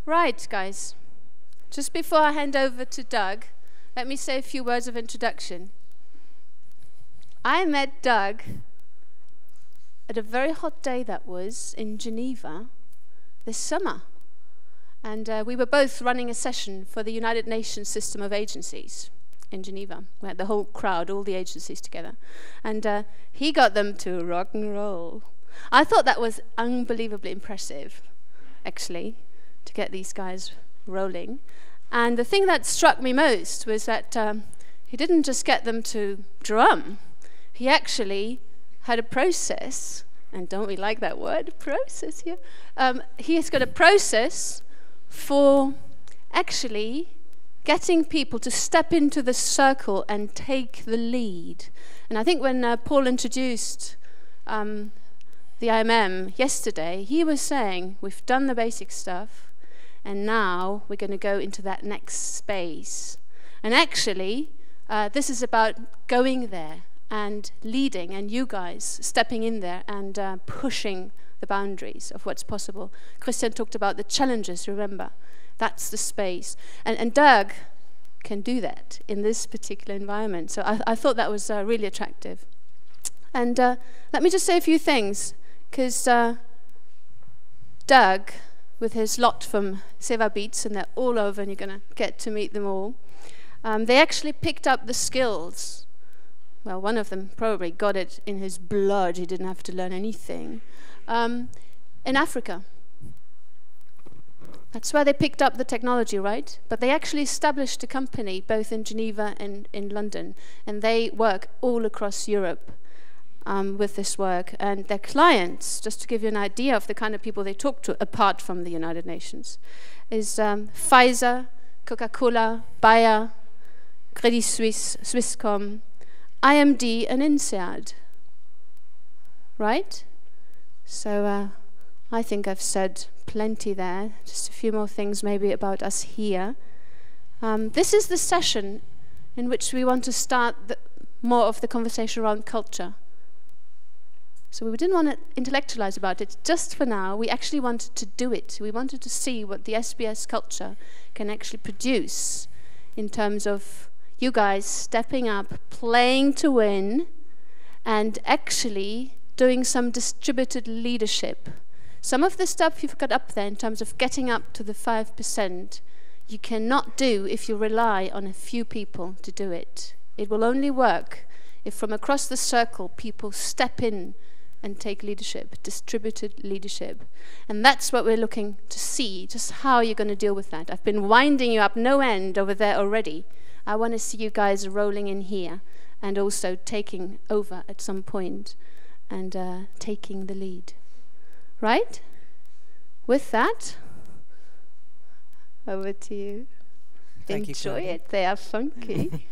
Right, guys. Just before I hand over to Doug, let me say a few words of introduction. I met Doug at a very hot day that was in Geneva this summer. And we were both running a session for the United Nations system of agencies in Geneva. We had the whole crowd, all the agencies together. And he got them to rock and roll. I thought that was unbelievably impressive, actually, to get these guys rolling. And the thing that struck me most was that he didn't just get them to drum. He actually had a process, and don't we like that word, process here? He has got a process for actually getting people to step into the circle and take the lead. And I think when Paul introduced the IMM yesterday, he was saying, we've done the basic stuff, and now we're going to go into that next space. And actually, this is about going there and leading, and you guys stepping in there and pushing the boundaries of what's possible. Christian talked about the challenges, remember. That's the space. And Doug can do that in this particular environment. So I thought that was really attractive. And let me just say a few things, because Doug, with his lot from Sewa Beats, and they're all over, and you're going to get to meet them all, they actually picked up the skills. Well, one of them probably got it in his blood. He didn't have to learn anything. In Africa. That's where they picked up the technology, right? But they actually established a company both in Geneva and in London, and they work all across Europe with this work. And their clients, just to give you an idea of the kind of people they talk to, apart from the United Nations, is Pfizer, Coca-Cola, Bayer, Credit Suisse, Swisscom, IMD, and INSEAD. Right? So I think I've said plenty there. Just a few more things maybe about us here. This is the session in which we want to start more of the conversation around culture. So we didn't want to intellectualize about it just for now. We actually wanted to do it. We wanted to see what the SBS culture can actually produce in terms of you guys stepping up, playing to win, and actually doing some distributed leadership. Some of the stuff you've got up there in terms of getting up to the 5%, you cannot do if you rely on a few people to do it. It will only work if from across the circle people step in and take leadership, distributed leadership. And that's what we're looking to see, just how you're going to deal with that. I've been winding you up no end over there already. I want to see you guys rolling in here and also taking over at some point and taking the lead. Right? With that, over to you. Thank Enjoy you, it. They are funky.